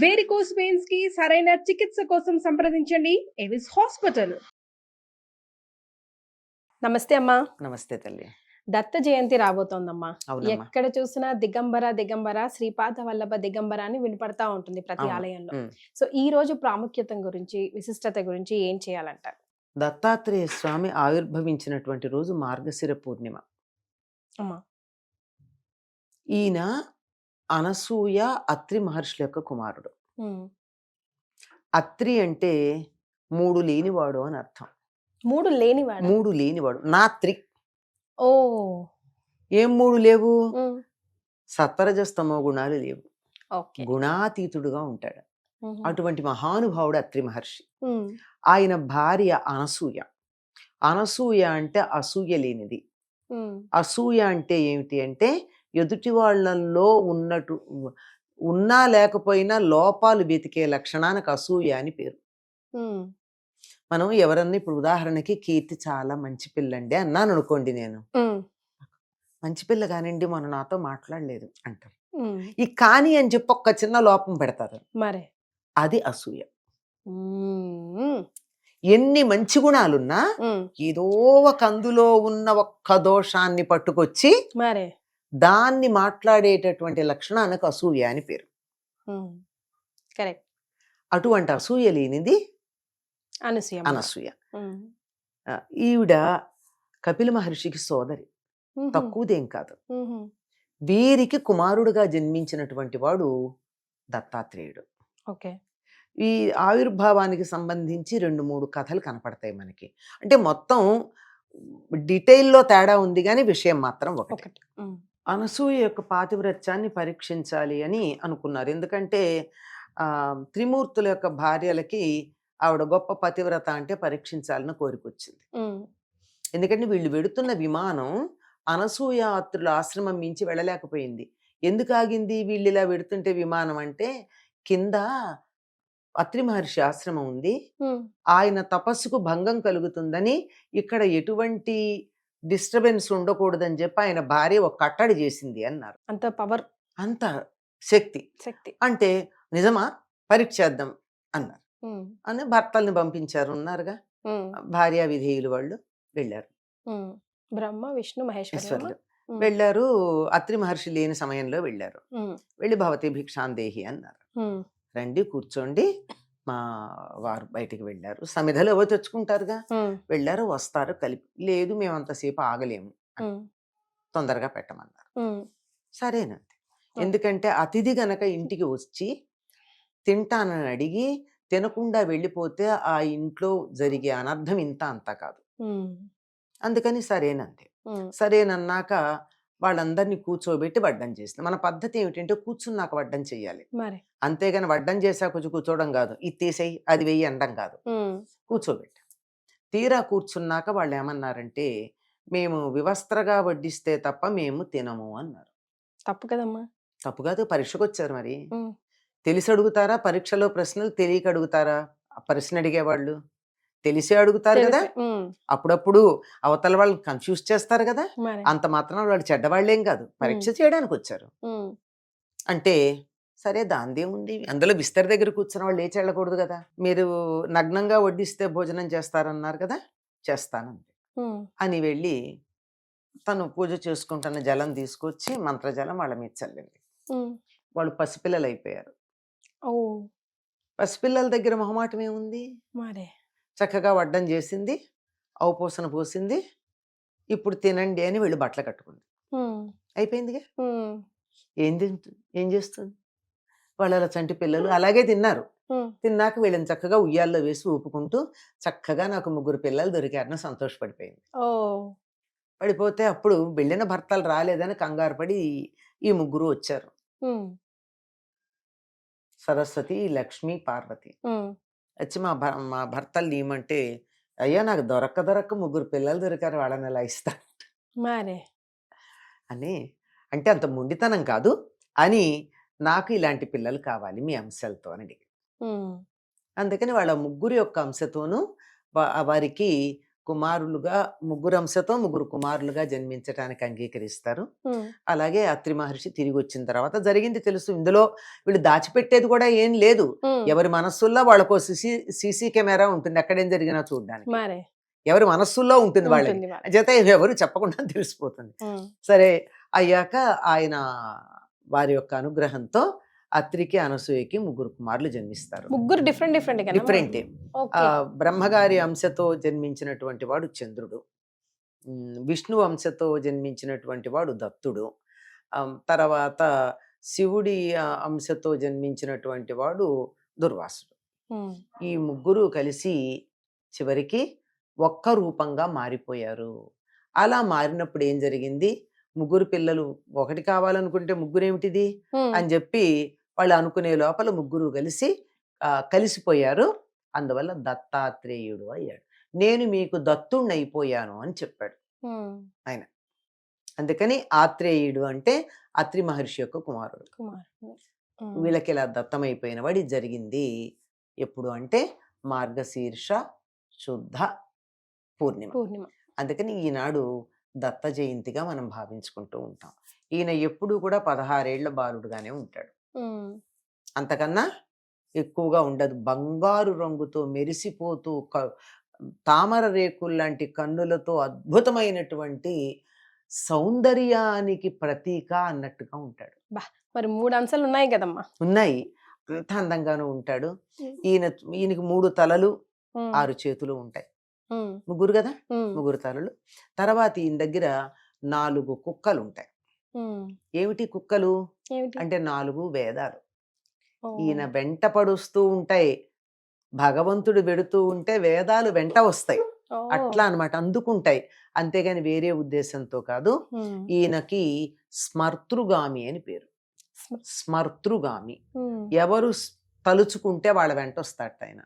Varicose veins కి సరైన చికిత్స కోసం సంప్రదించండి ఎవిస్ హాస్పిటల్. నమస్తే అమ్మా. నమస్తే తల్లి. దత్త జయంతి రాబోతోందమ్మా. అవునమ్మా. ఎక్కడ చూసినా దిగంబర దిగంబర శ్రీపాద వల్లభ దిగంబర అని వినపడతా ఉంటుంది ప్రతి అవును. ఆలయంలో. ఉమ్. సో ఈ రోజు ప్రాముఖ్యత గురించి, విశిష్టత గురించి ఏం చేయాలంటారు? దత్తాత్రేయ స్వామి ఆవిర్భవించినటువంటి రోజు మార్గశిర పూర్ణిమ. అమ్మా. ఈయన అనసూయ అత్రి మహర్షుల యొక్క కుమారుడు. ఉమ్. అత్రి అంటే మూడు లేనివాడు అని అర్థం. మూడు లేనివాడు. మూడు లేనివాడు నాత్రి. ఓ. ఏం మూడు లేవు? ఉమ్. సత్వరజస్తమో గుణాలు లేవు. ఓకే. గుణాతీతుడుగా ఉంటాడు. ఉహు. అటువంటి మహానుభావుడు అత్రి మహర్షి. ఉమ్. ఆయన భార్య అనసూయ. అనసూయ అంటే అసూయ లేనిది. ఉమ్. అసూయ అంటే ఏమిటి అంటే ఎదుటి వాళ్ళల్లో ఉన్నా లేకపోయినా లోపాలు వెతికే లక్షణానికి అసూయ అని పేరు. ఉమ్. మనం ఎవరన్నా ఇప్పుడు ఉదాహరణకి కీర్తి చాలా మంచి పిల్లండి అన్నాను అనుకోండి, నేను ఉమ్. మంచి పిల్ల కానివ్వండి మొన్న నాతో మాట్లాడలేదు అంటారు. ఉమ్. ఈ కాని అని చెప్పి ఒక్క చిన్న లోపం పెడతారు, మరే. అది అసూయ. ఉమ్. ఎన్ని మంచి గుణాలున్నా ఉమ్. ఏదో ఒక అందులో ఉన్న ఒక్క దోషాన్ని పట్టుకొచ్చి మరే. దాన్ని మాట్లాడేటటువంటి లక్షణానికి అసూయ అని పేరు. కరెక్ట్. అటువంటి అసూయ లేనిది అనసూయ. అనసూయ. ఈవిడ కపిల మహర్షికి సోదరి, తక్కువదేం కాదు. వీరికి కుమారుడుగా జన్మించినటువంటి వాడు దత్తాత్రేయుడు. ఓకే. ఈ ఆవిర్భావానికి సంబంధించి 2-3 కథలు కనపడతాయి మనకి. అంటే మొత్తం డీటెయిల్లో తేడా ఉంది కానీ విషయం మాత్రం ఒకటి. అనసూయ యొక్క పాతివ్రత్యాన్ని పరీక్షించాలి అని అనుకున్నారు. ఎందుకంటే త్రిమూర్తుల యొక్క భార్యలకి ఆవిడ గొప్ప పతివ్రత అంటే పరీక్షించాలని కోరికొచ్చింది. ఎందుకంటే వీళ్ళు వెడుతున్న విమానం అనసూయ అత్రుల ఆశ్రమం మించి వెళ్ళలేకపోయింది. ఎందుకు ఆగింది వీళ్ళు ఇలా వెడుతుంటే విమానం అంటే, కింద అత్రి మహర్షి ఆశ్రమం ఉంది, ఆయన తపస్సుకు భంగం కలుగుతుందని ఇక్కడ ఎటువంటి డిస్టర్బెన్స్ ఉండకూడదని చెప్పి ఆయన భార్య ఒక కట్టడి చేసింది అన్నారు. అంత పవర్, అంత శక్తి. అంటే నిజమా, పరీక్ష చేద్దాం అన్నారు. అని భర్తల్ని పంపించారు, ఉన్నారుగా భార్యా విధేయులు, వాళ్ళు వెళ్ళారు. బ్రహ్మ విష్ణు మహేశ్వరులు వెళ్ళారు. అత్రి మహర్షి లేని సమయంలో వెళ్ళారు. వెళ్ళి భవతి భిక్షాందేహి అన్నారు. రండి కూర్చోండి. మా వారు బయటికి వెళ్ళారు. సమిధలు ఎవరు తెచ్చుకుంటారుగా, వెళ్ళారు. వస్తారు కలిపి, లేదు మేము అంతసేపు ఆగలేము, తొందరగా పెట్టమన్నారు. సరేనండి. ఎందుకంటే అతిథి గనక ఇంటికి వచ్చి తింటానని అడిగి తినకుండా వెళ్ళిపోతే ఆ ఇంట్లో జరిగే అనర్థం ఇంత అంత కాదు. అందుకని సరేనండి. సరేనన్నాక వాళ్ళందరినీ కూర్చోబెట్టి వడ్డం చేసింది. మన పద్ధతి ఏమిటంటే కూర్చున్నాక వడ్డం చెయ్యాలి, అంతేగాని వడ్డం చేసా కొంచెం కూర్చోవడం కాదు, ఇది తీసేయి అది వెయ్యి అనడం కాదు. కూర్చోబెట్టి తీరా కూర్చున్నాక వాళ్ళు ఏమన్నారంటే, మేము వివస్త్రగా వడ్డిస్తే తప్ప మేము తినము అన్నారు. తప్పు కదమ్మా. తప్పు కాదు, పరీక్షకు వచ్చారు. మరి తెలిసి అడుగుతారా పరీక్షలో ప్రశ్నలు? తెలియక అడుగుతారా ప్రశ్న అడిగేవాళ్ళు? తెలిసే అడుగుతారు కదా. అప్పుడప్పుడు అవతల వాళ్ళని కన్ఫ్యూజ్ చేస్తారు కదా. అంత మాత్రం వాళ్ళు చెడ్డవాళ్ళేం కాదు, పరీక్ష చేయడానికి వచ్చారు. అంటే సరే దాందేముంది, అందులో బిస్తర్ దగ్గర కూర్చున్న వాళ్ళు లేచి వెళ్ళకూడదు కదా. మీరు నగ్నంగా వడ్డిస్తే భోజనం చేస్తారన్నారు కదా, చేస్తానంది అని వెళ్ళి తను పూజ చేసుకుంటున్న జలం తీసుకొచ్చి మంత్రజలం వాళ్ళ మీద చల్లింది. వాళ్ళు పసిపిల్లలు అయిపోయారు. పసిపిల్లల దగ్గర మొహమాటం ఏముంది, చక్కగా వడ్డం చేసింది, ఔపోసన పోసింది, ఇప్పుడు తినండి అని వీళ్ళు బట్టలు కట్టుకుంది. అయిపోయిందిగా. ఏం చేస్తుంది వాళ్ళ చంటి పిల్లలు అలాగే తిన్నారు. తిన్నాక వీళ్ళని చక్కగా ఉయ్యాల్లో వేసి ఊపుకుంటూ చక్కగా నాకు 3 పిల్లలు దొరికారని సంతోషపడిపోయింది. పడిపోతే అప్పుడు వెళ్ళిన భర్తలు రాలేదని కంగారు పడి ఈ 3 వచ్చారు, సరస్వతి, లక్ష్మి, పార్వతి. వచ్చి మా భర్తలు నీమంటే, అయ్యా నాకు దొరక్క 3 పిల్లలు దొరికారు, వాళ్ళని ఎలా ఇస్తా అని. అంటే అంత మొండితనం కాదు అని, నాకు ఇలాంటి పిల్లలు కావాలి మీ అంశాలతో అని అడిగి. అందుకని వాళ్ళ 3 యొక్క అంశతోనూ వారికి కుమారులుగా ముగ్గురు అంశతో ముగ్గురు కుమారులుగా జన్మించడానికి అంగీకరిస్తారు. అలాగే అత్రి మహర్షి తిరిగి వచ్చిన తర్వాత జరిగింది తెలుసు. ఇందులో వీళ్ళు దాచిపెట్టేది కూడా ఏం లేదు. ఎవరి మనస్సుల్లో వాళ్ళకో సీసీ కెమెరా ఉంటుంది, ఎక్కడేం జరిగినా చూడడానికి. మరి ఎవరి మనస్సుల్లో ఉంటుంది వాళ్ళకి, ఉంటుంది వాళ్ళకి. చేత ఎవరు చెప్పకుండా తెలిసిపోతుంది. సరే అయ్యాక ఆయన వారి యొక్క అనుగ్రహంతో అత్రికి అనసూయకి ముగ్గురు కుమారులు జన్మిస్తారు. ముగ్గురు డిఫరెంట్ డిఫరెంటే. బ్రహ్మగారి అంశతో జన్మించినటువంటి వాడు చంద్రుడు, విష్ణు అంశతో జన్మించినటువంటి వాడు దత్తుడు, తర్వాత శివుడి అంశతో జన్మించినటువంటి వాడు దుర్వాసుడు. ఈ ముగ్గురు కలిసి చివరికి ఒక్క రూపంగా మారిపోయారు. అలా మారినప్పుడు ఏం జరిగింది, ముగ్గురు పిల్లలు ఒకటి కావాలనుకుంటే ముగ్గురు ఏమిటిది అని చెప్పి వాళ్ళు అనుకునే లోపల ముగ్గురు కలిసిపోయారు. అందువల్ల దత్తాత్రేయుడు అయ్యాడు. నేను మీకు దత్తుణ్ణి అయిపోయాను అని చెప్పాడు ఆయన. అందుకని ఆత్రేయుడు అంటే అత్రి మహర్షి యొక్క కుమారుడు. వీళ్ళకి ఇలా దత్తమైపోయిన వాడి జరిగింది ఎప్పుడు అంటే మార్గశీర్ష శుద్ధ పూర్ణిమ. అందుకని ఈనాడు దత్త జయంతిగా మనం భావించుకుంటూ ఉంటాం. ఈయన ఎప్పుడు కూడా 16 ఏళ్ల బాలుడుగానే ఉంటాడు, అంతకన్నా ఎక్కువగా ఉండదు. బంగారు రంగుతో మెరిసిపోతూ తామర రేకులు లాంటి కన్నులతో అద్భుతమైనటువంటి సౌందర్యానికి ప్రతీక అన్నట్టుగా ఉంటాడు. మరి 3 అంశాలు ఉన్నాయి కదమ్మా. ఉన్నాయి, అంత అందంగానూ ఉంటాడు. ఈయనకి 3 తలలు 6 చేతులు ఉంటాయి. ముగ్గురు కదా, ముగ్గురు తలలు. తర్వాత ఈయన దగ్గర 4 కుక్కలు ఉంటాయి. ఏమిటి కుక్కలు అంటే 4 వేదాలు ఈయన వెంట పడుస్తూ ఉంటాయి. భగవంతుడు వెడుతూ ఉంటే వేదాలు వెంట వస్తాయి, అట్లా అన్నమాట, అందుకుంటాయి. అంతేగాని వేరే ఉద్దేశంతో కాదు. ఈయనకి స్మర్తృగామి అని పేరు. స్మర్తృగామి, ఎవరు తలుచుకుంటే వాళ్ళ వెంట వస్తాట ఆయన.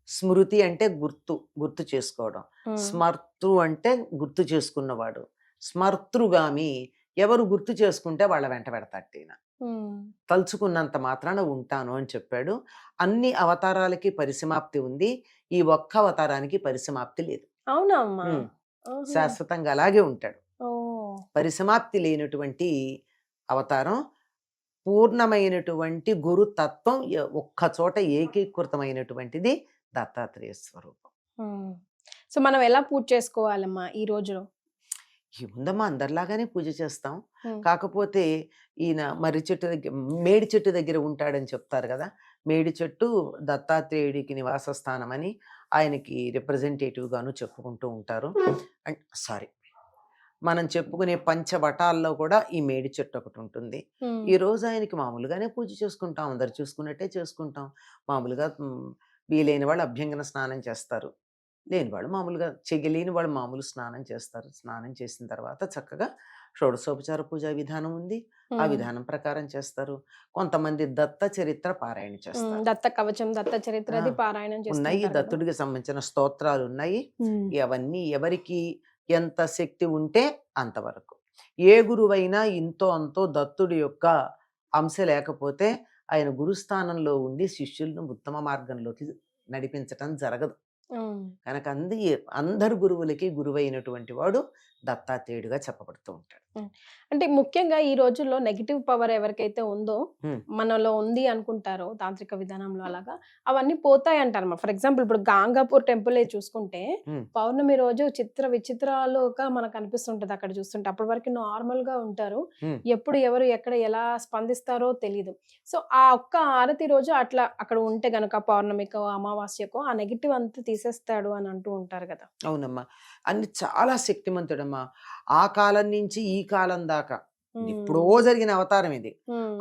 స్మృతి అంటే గుర్తు చేసుకోవడం, స్మర్తృ అంటే గుర్తు చేసుకున్నవాడు. స్మర్తృగామి, ఎవరు గుర్తు చేసుకుంటే వాళ్ళ వెంట పెడతాడు ఈయన. తలుచుకున్నంత మాత్రాన ఉంటాను అని చెప్పాడు. అన్ని అవతారాలకి పరిసమాప్తి ఉంది, ఈ ఒక్క అవతారానికి పరిసమాప్తి లేదు. అవునా? శాశ్వతంగా అలాగే ఉంటాడు. పరిసమాప్తి లేనటువంటి అవతారం, పూర్ణమైనటువంటి గురుతత్వం ఒక్క చోట ఏకీకృతమైనటువంటిది దత్తాత్రేయ స్వరూపం. సో మనం ఎలా పూజ చేసుకోవాలమ్మా ఈ రోజులో? ఏముందమ్మా, అందరిలాగానే పూజ చేస్తాం. కాకపోతే ఈయన మర్రి చెట్టు దగ్గర, మేడి చెట్టు దగ్గర ఉంటాడని చెప్తారు కదా. మేడి చెట్టు దత్తాత్రేయుడికి నివాస స్థానం అని ఆయనకి రిప్రజెంటేటివ్ గాను చెప్పుకుంటూ ఉంటారు. మనం చెప్పుకునే పంచవటాల్లో కూడా ఈ మేడి చెట్టు ఒకటి ఉంటుంది. ఈ రోజు ఆయనకి మామూలుగానే పూజ చేసుకుంటాం, అందరు చూసుకున్నట్టే చేసుకుంటాం. మామూలుగా వీలైన వాళ్ళు అభ్యంగన స్నానం చేస్తారు, లేని వాళ్ళు మామూలుగా చెయ్యలేని వాళ్ళు మామూలు స్నానం చేస్తారు. స్నానం చేసిన తర్వాత చక్కగా షోడశోపచార పూజా విధానం ఉంది, ఆ విధానం ప్రకారం చేస్తారు. కొంతమంది దత్త చరిత్ర పారాయణ చేస్తారు, దత్త కవచం, దత్త చరిత్ర పారాయణం ఉన్నాయి. దత్తుడికి సంబంధించిన స్తోత్రాలు ఉన్నాయి. అవన్నీ ఎవరికి ఎంత శక్తి ఉంటే అంతవరకు. ఏ గురువైనా ఇంతో అంతో దత్తుడి యొక్క అంశ లేకపోతే ఆయన గురుస్థానంలో ఉండి శిష్యులను ఉత్తమ మార్గంలోకి నడిపించటం జరగదు. కనుక అందరు గురువులకి గురువైనటువంటి వాడు దత్తాత్రేయుడుగా చెప్పబడుతూ ఉంటాడు. అంటే ముఖ్యంగా ఈ రోజుల్లో నెగిటివ్ పవర్ ఎవరికైతే ఉందో, మనలో ఉంది అనుకుంటారో తాంత్రిక విధానంలో, అలాగా అవన్నీ పోతాయి అంటారు. ఫర్ ఎగ్జాంపుల్ ఇప్పుడు గాంగాపూర్ టెంపుల్ చూసుకుంటే పౌర్ణమి రోజు విచిత్రాలుగా మనకు అనిపిస్తుంటది అక్కడ చూస్తుంటే. అప్పటి వరకు నార్మల్ గా ఉంటారు, ఎప్పుడు ఎవరు ఎక్కడ ఎలా స్పందిస్తారో తెలియదు. సో ఆ ఒక్క ఆరతి రోజు అట్లా అక్కడ ఉంటే గనక పౌర్ణమికో అమావాస్యకో ఆ నెగిటివ్ అంతా తీసేస్తాడు అని అంటూ ఉంటారు కదా. అవునమ్మా, అన్ని చాలా శక్తిమంతుడమ్మా. ఆ కాలం నుంచి ఈ కాలం దాకా ఎప్పుడో జరిగిన అవతారం ఇది.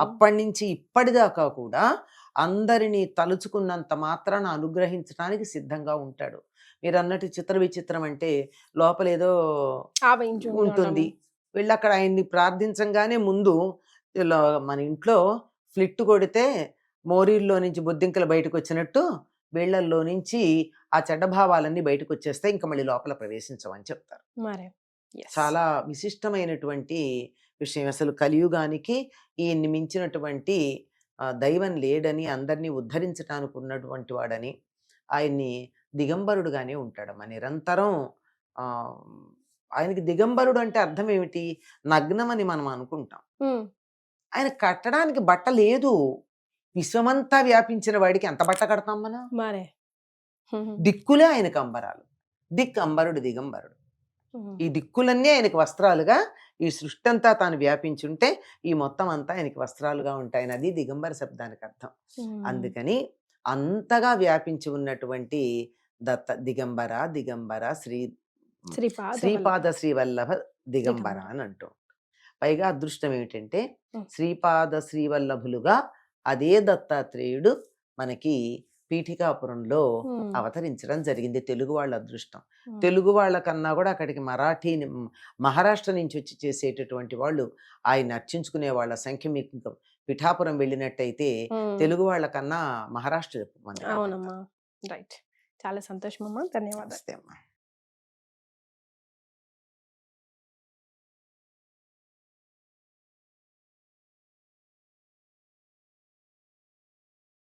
అప్పటి నుంచి ఇప్పటిదాకా కూడా అందరినీ తలుచుకున్నంత మాత్రాన అనుగ్రహించడానికి సిద్ధంగా ఉంటాడు. మీరు అన్నట్టు చిత్ర విచిత్రం అంటే లోపల ఏదో ఉంటుంది. వీళ్ళు అక్కడ ఆయన్ని ప్రార్థించంగానే ముందు మన ఇంట్లో ఫ్లిట్ కొడితే మోరీల్లో నుంచి బొద్దింకలు బయటకు వచ్చినట్టు వీళ్ళల్లో నుంచి ఆ చెడ్డ భావాలన్నీ బయటకు వచ్చేస్తే ఇంకా మళ్ళీ లోపల ప్రవేశించమని చెప్తారు. చాలా విశిష్టమైనటువంటి విషయం. అసలు కలియుగానికి ఈయన్ని మించినటువంటి దైవం లేడని, అందరినీ ఉద్ధరించడానికి ఉన్నటువంటి వాడని, ఆయన్ని దిగంబరుడుగానే ఉంటాడమ్మా నిరంతరం. ఆ ఆయనకి దిగంబరుడు అంటే అర్థం ఏమిటి? నగ్నం అని మనం అనుకుంటాం. ఆయన కట్టడానికి బట్ట లేదు. విశ్వమంతా వ్యాపించిన వాడికి ఎంత బట్ట కడతాం మనం? మరే దిక్కులే ఆయనకు అంబరాలు. అంబరుడు దిగంబరుడు. ఈ దిక్కులన్నీ ఆయనకి వస్త్రాలుగా, ఈ సృష్టి అంతా తాను వ్యాపించుంటే ఈ మొత్తం అంతా ఆయనకి వస్త్రాలుగా ఉంటాయని, అది దిగంబర శబ్దానికి అర్థం. అందుకని అంతగా వ్యాపించి ఉన్నటువంటి దిగంబర దిగంబర శ్రీపాద శ్రీవల్లభ దిగంబర అని అంటూ. పైగా అదృష్టం ఏమిటంటే శ్రీపాద శ్రీవల్లభులుగా అదే దత్తాత్రేయుడు మనకి పీఠికాపురంలో అవతరించడం జరిగింది. తెలుగు వాళ్ళ అదృష్టం. తెలుగు వాళ్ళ కన్నా కూడా అక్కడికి మహారాష్ట్ర నుంచి వచ్చి చేసేటటువంటి వాళ్ళు ఆయన అర్చించుకునే వాళ్ళ సంఖ్య మీకు ఇంకా పిఠాపురం వెళ్ళినట్టయితే తెలుగు వాళ్ళ కన్నా మహారాష్ట్ర అవునమ్మా. రైట్. చాలా సంతోషం అమ్మా. ధన్యవాదాలు. అమ్మా.